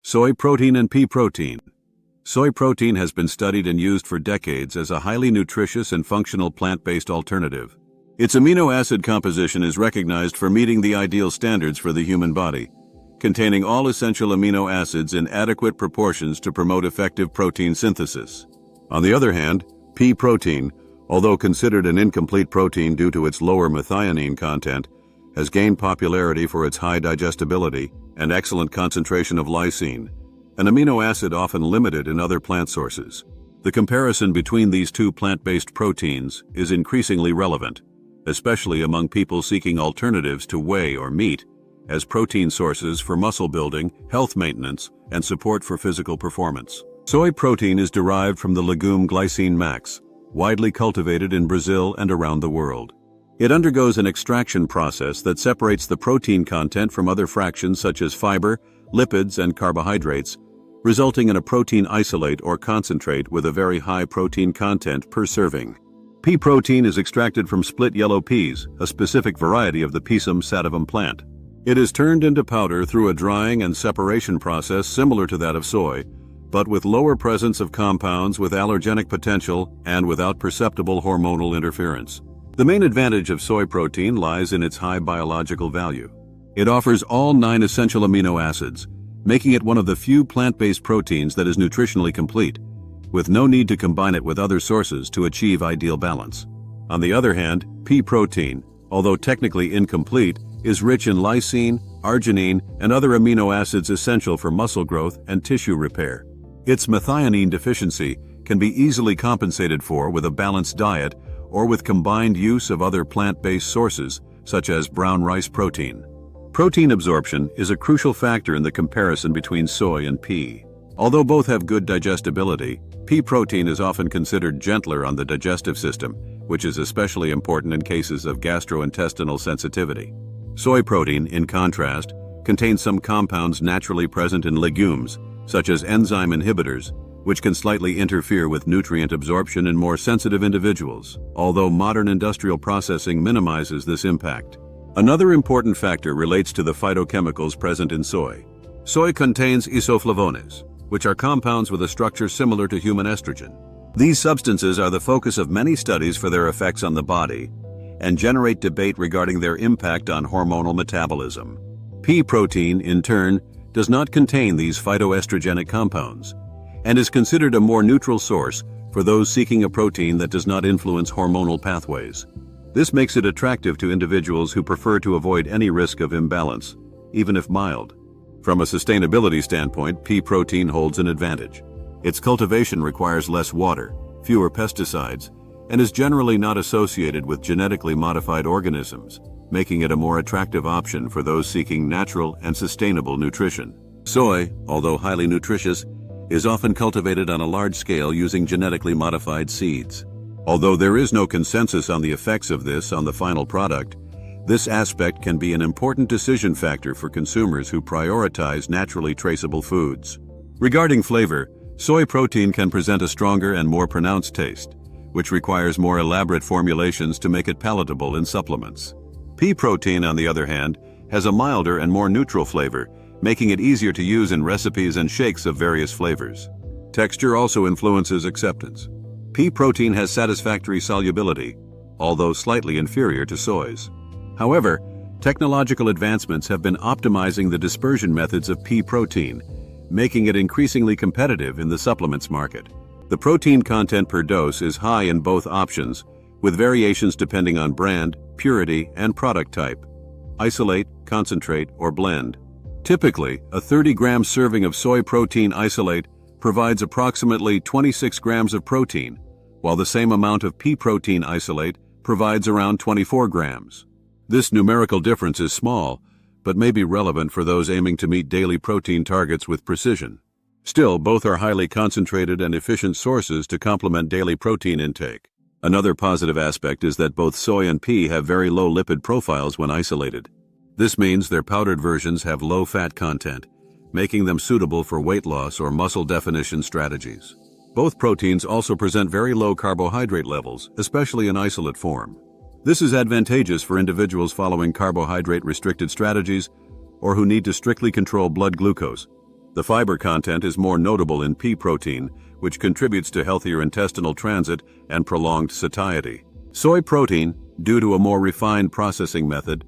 Soy protein and pea protein. Soy protein has been studied and used for decades as a highly nutritious and functional plant-based alternative. Its amino acid composition is recognized for meeting the ideal standards for the human body, containing all essential amino acids in adequate proportions to promote effective protein synthesis. On the other hand, pea protein, although considered an incomplete protein due to its lower methionine content, has gained popularity for its high digestibility and excellent concentration of lysine, an amino acid often limited in other plant sources. The comparison between these two plant-based proteins is increasingly relevant, especially among people seeking alternatives to whey or meat as protein sources for muscle building, health maintenance, and support for physical performance. Soy protein is derived from the legume Glycine max, widely cultivated in Brazil and around the world. It undergoes an extraction process that separates the protein content from other fractions such as fiber, lipids, and carbohydrates, resulting in a protein isolate or concentrate with a very high protein content per serving. Pea protein is extracted from split yellow peas, a specific variety of the Pisum sativum plant. It is turned into powder through a drying and separation process similar to that of soy, but with lower presence of compounds with allergenic potential and without perceptible hormonal interference. The main advantage of soy protein lies in its high biological value. It offers all 9 essential amino acids, making it one of the few plant-based proteins that is nutritionally complete, with no need to combine it with other sources to achieve ideal balance. On the other hand, pea protein, although technically incomplete, is rich in lysine, arginine, and other amino acids essential for muscle growth and tissue repair. Its methionine deficiency can be easily compensated for with a balanced diet or with combined use of other plant-based sources, such as brown rice protein. Protein absorption is a crucial factor in the comparison between soy and pea. Although both have good digestibility, pea protein is often considered gentler on the digestive system, which is especially important in cases of gastrointestinal sensitivity. Soy protein, in contrast, contains some compounds naturally present in legumes, such as enzyme inhibitors, which can slightly interfere with nutrient absorption in more sensitive individuals, although modern industrial processing minimizes this impact. Another important factor relates to the phytochemicals present in soy. Soy contains isoflavones, which are compounds with a structure similar to human estrogen. These substances are the focus of many studies for their effects on the body and generate debate regarding their impact on hormonal metabolism. Pea protein, in turn, does not contain these phytoestrogenic compounds and is considered a more neutral source for those seeking a protein that does not influence hormonal pathways. This makes it attractive to individuals who prefer to avoid any risk of imbalance, even if mild. From a sustainability standpoint, pea protein holds an advantage. Its cultivation requires less water, fewer pesticides, and is generally not associated with genetically modified organisms, making it a more attractive option for those seeking natural and sustainable nutrition. Soy, although highly nutritious, is often cultivated on a large scale using genetically modified seeds. Although there is no consensus on the effects of this on the final product, this aspect can be an important decision factor for consumers who prioritize naturally traceable foods. Regarding flavor, soy protein can present a stronger and more pronounced taste, which requires more elaborate formulations to make it palatable in supplements. Pea protein, on the other hand, has a milder and more neutral flavor, making it easier to use in recipes and shakes of various flavors. Texture also influences acceptance. Pea protein has satisfactory solubility, although slightly inferior to soy's. However, technological advancements have been optimizing the dispersion methods of pea protein, making it increasingly competitive in the supplements market. The protein content per dose is high in both options, with variations depending on brand, purity, and product type. Isolate, concentrate, or blend. Typically, a 30-gram serving of soy protein isolate provides approximately 26 grams of protein, while the same amount of pea protein isolate provides around 24 grams. This numerical difference is small, but may be relevant for those aiming to meet daily protein targets with precision. Still, both are highly concentrated and efficient sources to complement daily protein intake. Another positive aspect is that both soy and pea have very low lipid profiles when isolated. This means their powdered versions have low fat content, making them suitable for weight loss or muscle definition strategies. Both proteins also present very low carbohydrate levels, especially in isolate form. This is advantageous for individuals following carbohydrate-restricted strategies or who need to strictly control blood glucose. The fiber content is more notable in pea protein, which contributes to healthier intestinal transit and prolonged satiety. Soy protein, due to a more refined processing method,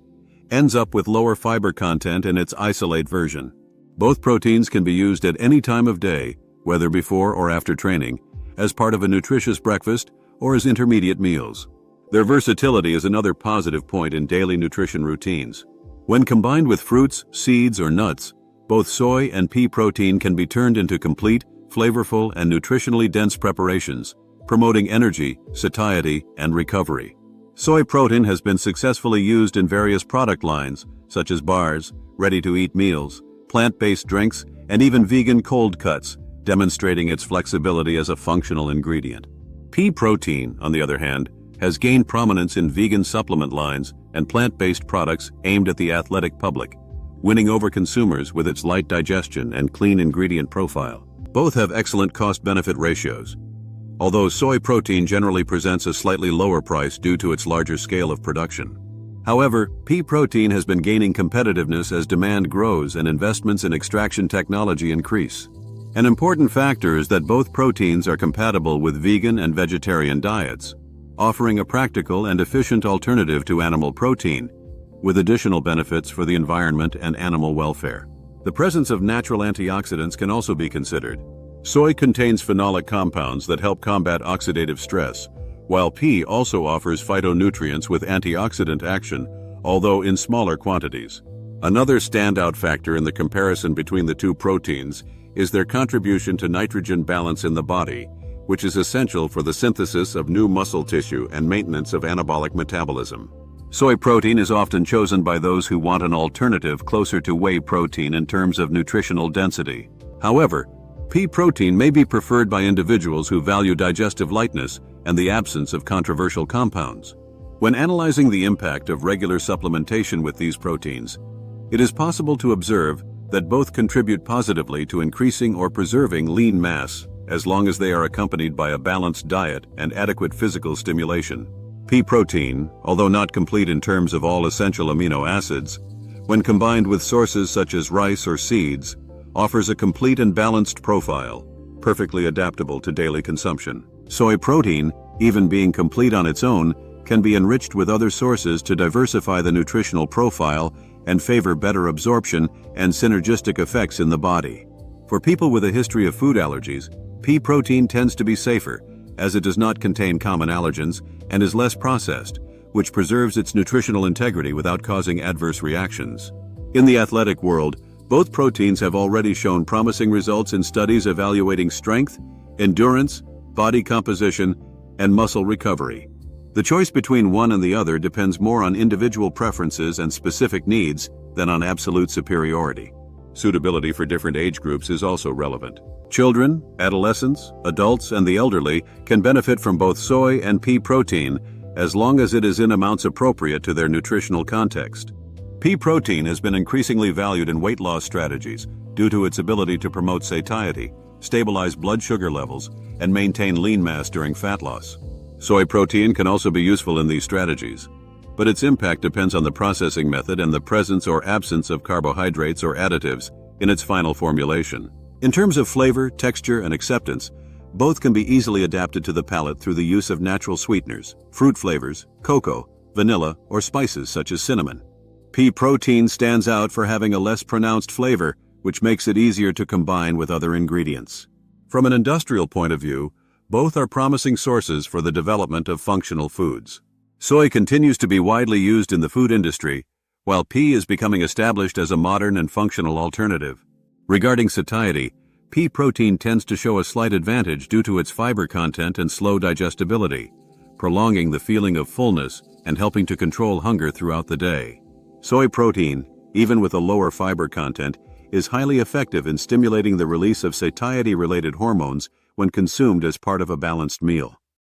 ends up with lower fiber content in its isolate version. Both proteins can be used at any time of day, whether before or after training, as part of a nutritious breakfast or as intermediate meals. Their versatility is another positive point in daily nutrition routines. When combined with fruits, seeds, or nuts, both soy and pea protein can be turned into complete, flavorful, and nutritionally dense preparations, promoting energy, satiety, and recovery. Soy protein has been successfully used in various product lines, such as bars, ready-to-eat meals, plant-based drinks, and even vegan cold cuts, demonstrating its flexibility as a functional ingredient. Pea protein, on the other hand, has gained prominence in vegan supplement lines and plant-based products aimed at the athletic public, winning over consumers with its light digestion and clean ingredient profile. Both have excellent cost-benefit ratios, although soy protein generally presents a slightly lower price due to its larger scale of production. However, pea protein has been gaining competitiveness as demand grows and investments in extraction technology increase. An important factor is that both proteins are compatible with vegan and vegetarian diets, offering a practical and efficient alternative to animal protein, with additional benefits for the environment and animal welfare. The presence of natural antioxidants can also be considered. Soy contains phenolic compounds that help combat oxidative stress, while pea also offers phytonutrients with antioxidant action, although in smaller quantities. Another standout factor in the comparison between the two proteins is their contribution to nitrogen balance in the body, which is essential for the synthesis of new muscle tissue and maintenance of anabolic metabolism. Soy protein is often chosen by those who want an alternative closer to whey protein in terms of nutritional density. However, pea protein may be preferred by individuals who value digestive lightness and the absence of controversial compounds. When analyzing the impact of regular supplementation with these proteins, it is possible to observe that both contribute positively to increasing or preserving lean mass, as long as they are accompanied by a balanced diet and adequate physical stimulation. Pea protein, although not complete in terms of all essential amino acids, when combined with sources such as rice or seeds, offers a complete and balanced profile, perfectly adaptable to daily consumption. Soy protein, even being complete on its own, can be enriched with other sources to diversify the nutritional profile and favor better absorption and synergistic effects in the body. For people with a history of food allergies, pea protein tends to be safer, as it does not contain common allergens and is less processed, which preserves its nutritional integrity without causing adverse reactions. In the athletic world, both proteins have already shown promising results in studies evaluating strength, endurance, body composition, and muscle recovery. The choice between one and the other depends more on individual preferences and specific needs than on absolute superiority. Suitability for different age groups is also relevant. Children, adolescents, adults, and the elderly can benefit from both soy and pea protein as long as it is in amounts appropriate to their nutritional context. Pea protein has been increasingly valued in weight loss strategies due to its ability to promote satiety, stabilize blood sugar levels, and maintain lean mass during fat loss. Soy protein can also be useful in these strategies, but its impact depends on the processing method and the presence or absence of carbohydrates or additives in its final formulation. In terms of flavor, texture, and acceptance, both can be easily adapted to the palate through the use of natural sweeteners, fruit flavors, cocoa, vanilla, or spices such as cinnamon. Pea protein stands out for having a less pronounced flavor, which makes it easier to combine with other ingredients. From an industrial point of view, both are promising sources for the development of functional foods. Soy continues to be widely used in the food industry, while pea is becoming established as a modern and functional alternative. Regarding satiety, pea protein tends to show a slight advantage due to its fiber content and slow digestibility, prolonging the feeling of fullness and helping to control hunger throughout the day. Soy protein, even with a lower fiber content, is highly effective in stimulating the release of satiety-related hormones when consumed as part of a balanced meal.